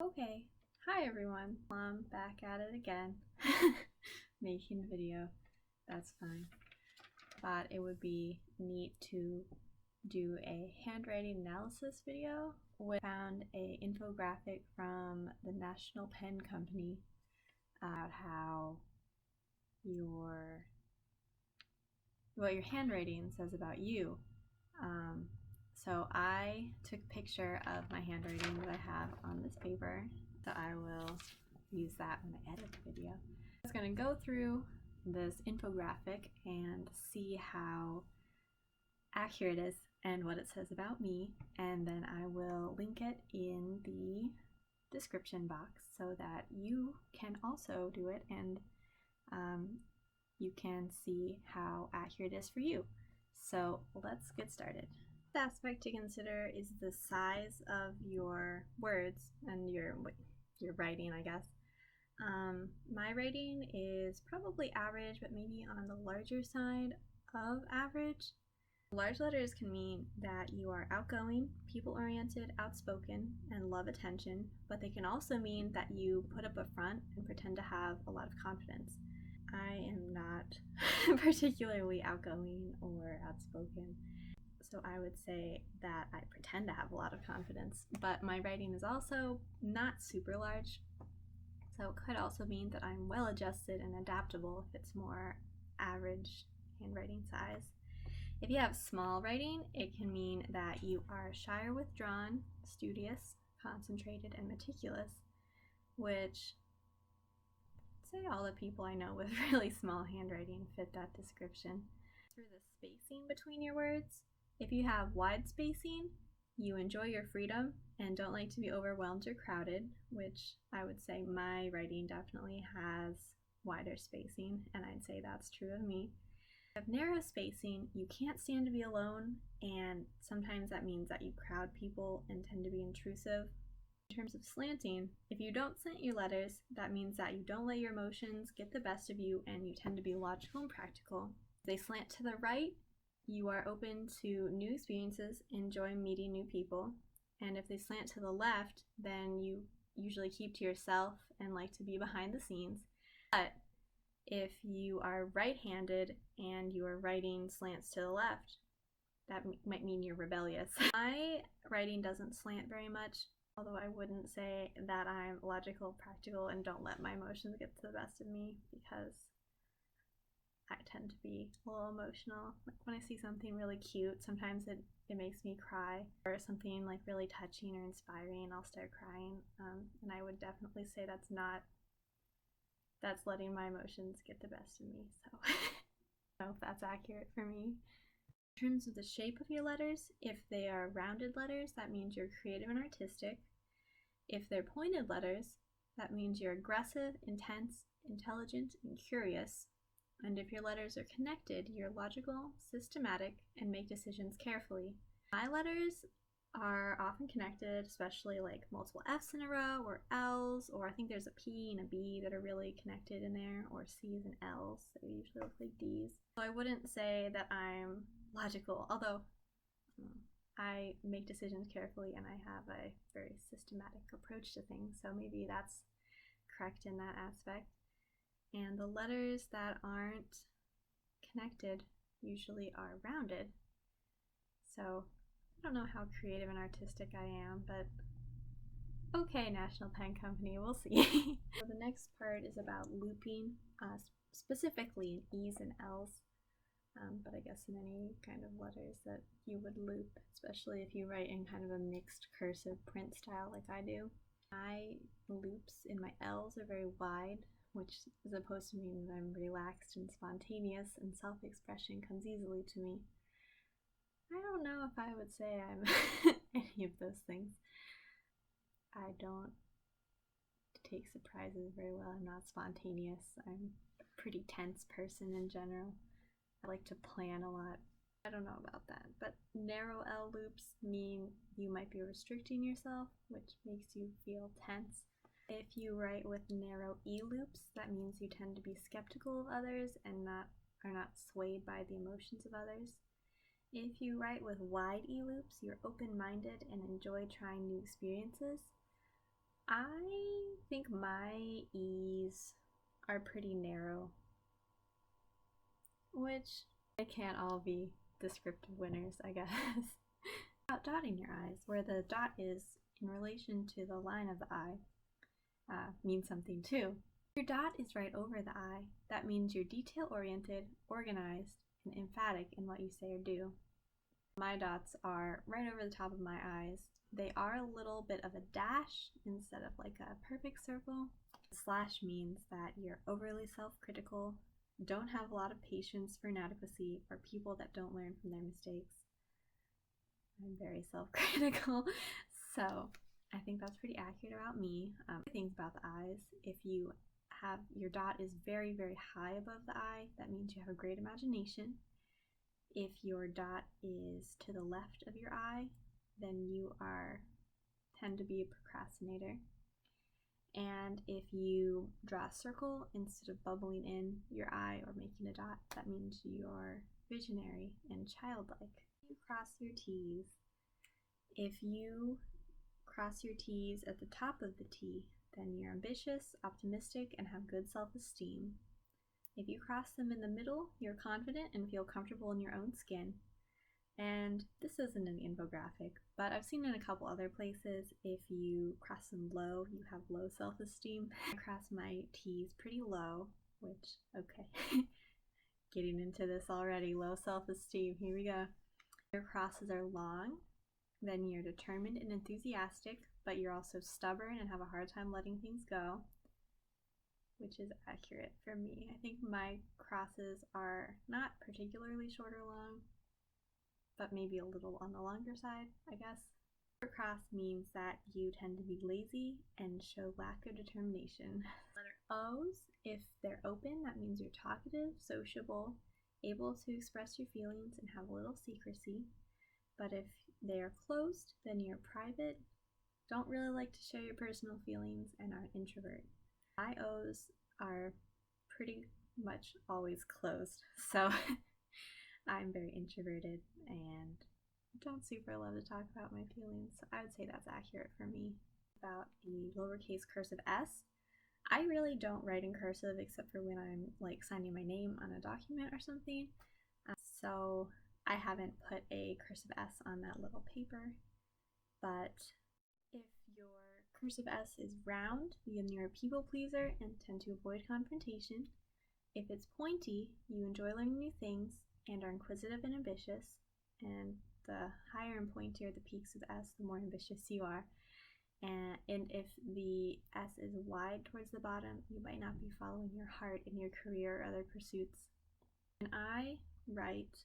Okay, hi everyone. I'm back at it again, making a video. That's fine. Thought it would be neat to do a handwriting analysis video. We found a infographic from the National Pen Company about how what your handwriting says about you. So I took a picture of my handwriting that I have on this paper, so I will use that when I edit the video. I'm just going to go through this infographic and see how accurate it is and what it says about me, and then I will link it in the description box so that you can also do it and you can see how accurate it is for you. So let's get started. The aspect to consider is the size of your words and your writing, I guess. My writing is probably average, but maybe on the larger side of average. Large letters can mean that you are outgoing, people-oriented, outspoken, and love attention, but they can also mean that you put up a front and pretend to have a lot of confidence. I am not particularly outgoing or outspoken, so I would say that I pretend to have a lot of confidence, but my writing is also not super large, so it could also mean that I'm well-adjusted and adaptable if it's more average handwriting size. If you have small writing, it can mean that you are shy or withdrawn, studious, concentrated, and meticulous, which say all the people I know with really small handwriting fit that description. For the spacing between your words, if you have wide spacing, you enjoy your freedom and don't like to be overwhelmed or crowded, which I would say my writing definitely has wider spacing, and I'd say that's true of me. If you have narrow spacing, you can't stand to be alone, and sometimes that means that you crowd people and tend to be intrusive. In terms of slanting, if you don't slant your letters, that means that you don't let your emotions get the best of you and you tend to be logical and practical. If they slant to the right, you are open to new experiences, enjoy meeting new people. And if they slant to the left, then you usually keep to yourself and like to be behind the scenes. But if you are right-handed and your writing slants to the left, that might mean you're rebellious. My writing doesn't slant very much, although I wouldn't say that I'm logical, practical, and don't let my emotions get to the best of me, because I tend to be a little emotional. Like when I see something really cute, sometimes it makes me cry, or something like really touching or inspiring, I'll start crying. And I would definitely say that's letting my emotions get the best of me. So I don't know if that's accurate for me. In terms of the shape of your letters, if they are rounded letters, that means you're creative and artistic. If they're pointed letters, that means you're aggressive, intense, intelligent, and curious. And if your letters are connected, you're logical, systematic, and make decisions carefully. My letters are often connected, especially like multiple F's in a row, or L's, or I think there's a P and a B that are really connected in there, or C's and L's that usually look like D's. So I wouldn't say that I'm logical, although I make decisions carefully and I have a very systematic approach to things, so maybe that's correct in that aspect. And the letters that aren't connected usually are rounded. So I don't know how creative and artistic I am, but okay, National Pen Company, we'll see. So the next part is about looping, specifically in E's and L's, but I guess in any kind of letters that you would loop, especially if you write in kind of a mixed cursive print style like I do. My loops in my L's are very wide, which is supposed to mean that I'm relaxed and spontaneous and self-expression comes easily to me. I don't know if I would say I'm any of those things. I don't take surprises very well. I'm not spontaneous. I'm a pretty tense person in general. I like to plan a lot. I don't know about that, but narrow L loops mean you might be restricting yourself, which makes you feel tense. If you write with narrow E loops, that means you tend to be skeptical of others and are not swayed by the emotions of others. If you write with wide E loops, you're open-minded and enjoy trying new experiences. I think my E's are pretty narrow, which they can't all be descriptive winners, I guess. About dotting your eyes, where the dot is in relation to the line of the eye, means something too. Your dot is right over the eye. That means you're detail-oriented, organized, and emphatic in what you say or do. My dots are right over the top of my eyes. They are a little bit of a dash instead of like a perfect circle. The slash means that you're overly self-critical, don't have a lot of patience for inadequacy, or people that don't learn from their mistakes. I'm very self-critical, so I think that's pretty accurate about me. Things about the eyes, if you have your dot is very, very high above the eye, that means you have a great imagination. If your dot is to the left of your eye, then you tend to be a procrastinator. And if you draw a circle instead of bubbling in your eye or making a dot, that means you're visionary and childlike. You cross your T's. If you cross your T's at the top of the T, then you're ambitious, optimistic, and have good self-esteem. If you cross them in the middle, you're confident and feel comfortable in your own skin. And this isn't an infographic, but I've seen in a couple other places, if you cross them low, you have low self-esteem. I cross my T's pretty low, which, okay, getting into this already, low self-esteem, here we go. Your crosses are long, then you're determined and enthusiastic, but you're also stubborn and have a hard time letting things go, which is accurate for me. I think my crosses are not particularly short or long, but maybe a little on the longer side, I guess. Short cross means that you tend to be lazy and show lack of determination. Letter O's, if they're open, that means you're talkative, sociable, able to express your feelings and have a little secrecy. But if they're closed, then you're private, don't really like to show your personal feelings, and are an introvert. My O's are pretty much always closed, so I'm very introverted and don't super love to talk about my feelings, so I would say that's accurate for me. About the lowercase cursive s, I really don't write in cursive except for when I'm like signing my name on a document or something, so I haven't put a cursive s on that little paper. But if your cursive s is round, then you're a people pleaser and tend to avoid confrontation. If it's pointy, you enjoy learning new things and are inquisitive and ambitious, and the higher and pointier the peaks of the S, the more ambitious you are. And if the S is wide towards the bottom, you might not be following your heart in your career or other pursuits. When I write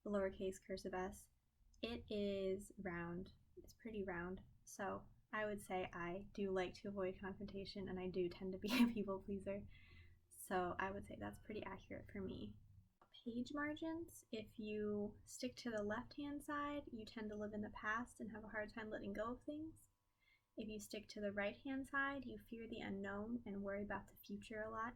the lowercase cursive s, it is round. It's pretty round, so I would say I do like to avoid confrontation, and I do tend to be a people pleaser, so I would say that's pretty accurate for me. Page margins, if you stick to the left-hand side, you tend to live in the past and have a hard time letting go of things. If you stick to the right-hand side, you fear the unknown and worry about the future a lot.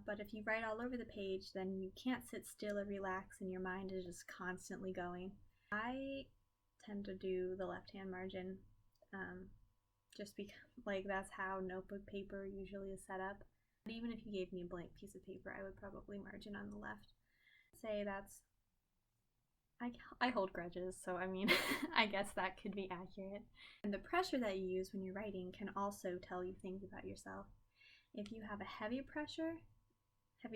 But if you write all over the page, then you can't sit still or relax, and your mind is just constantly going. I tend to do the left-hand margin, just because like that's how notebook paper usually is set up. But even if you gave me a blank piece of paper, I would probably margin on the left. Say that's, I hold grudges, so I mean, I guess that could be accurate. And the pressure that you use when you're writing can also tell you things about yourself. If you have a heavy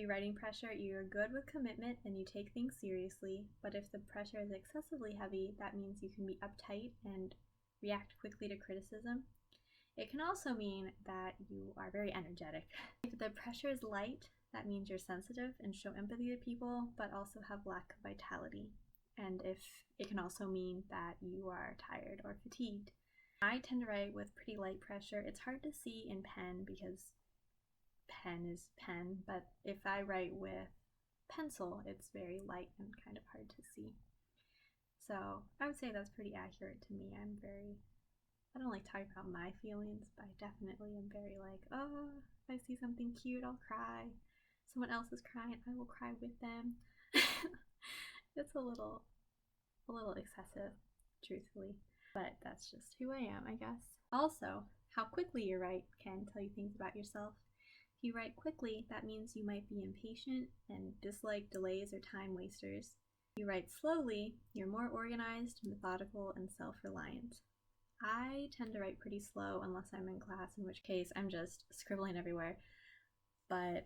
writing pressure, you're good with commitment and you take things seriously, but if the pressure is excessively heavy, that means you can be uptight and react quickly to criticism. It can also mean that you are very energetic. If the pressure is light, that means you're sensitive and show empathy to people, but also have lack of vitality. And if it can also mean that you are tired or fatigued. I tend to write with pretty light pressure. It's hard to see in pen because pen is pen, but if I write with pencil, it's very light and kind of hard to see. So I would say that's pretty accurate to me. I don't like talking about my feelings, but I definitely am very like, oh, if I see something cute, I'll cry. Someone else is crying, I will cry with them. It's a little excessive, truthfully, but that's just who I am, I guess. Also, How quickly you write can tell you things about yourself. If you write quickly, that means you might be impatient and dislike delays or time wasters. If you write slowly, you're more organized, methodical, and self-reliant. I tend to write pretty slow unless I'm in class, in which case I'm just scribbling everywhere. But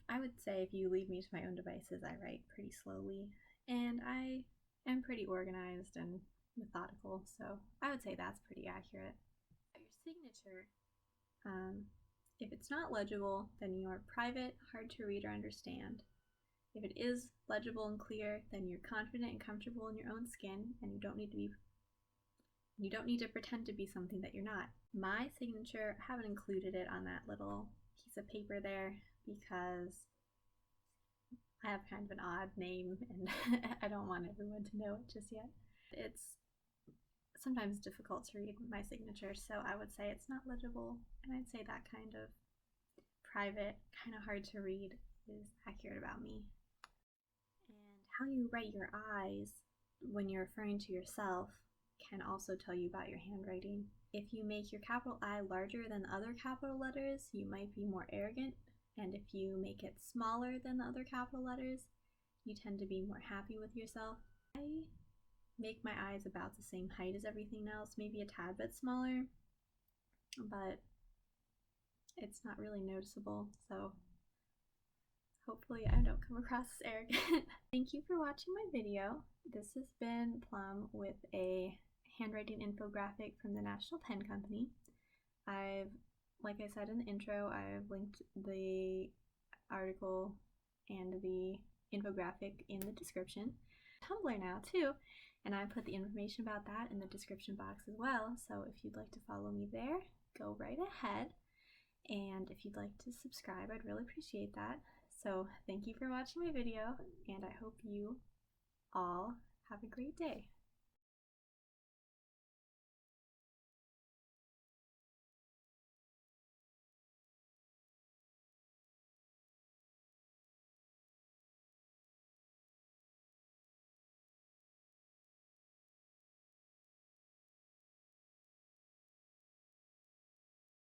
I would say if you leave me to my own devices, I write pretty slowly. And I am pretty organized and methodical, so I would say that's pretty accurate. Your signature. If it's not legible, then you're private, hard to read or understand. If it is legible and clear, then you're confident and comfortable in your own skin, and you don't need to pretend to be something that you're not. My signature, I haven't included it on that little piece of paper there because I have kind of an odd name and I don't want everyone to know it just yet. It's sometimes difficult to read my signature, so I would say it's not legible, and I'd say that kind of private, kind of hard to read is accurate about me. And how you write your I's when you're referring to yourself can also tell you about your handwriting. If you make your capital I larger than other capital letters, you might be more arrogant, and if you make it smaller than the other capital letters, you tend to be more happy with yourself. I make my eyes about the same height as everything else, maybe a tad bit smaller, but it's not really noticeable, so hopefully I don't come across as arrogant. Thank you for watching my video. This has been Plum with a handwriting infographic from the National Pen Company. Like I said in the intro, I've linked the article and the infographic in the description. Tumblr now too, and I put the information about that in the description box as well, so if you'd like to follow me there, go right ahead. And if you'd like to subscribe, I'd really appreciate that. So thank you for watching my video, and I hope you all have a great day.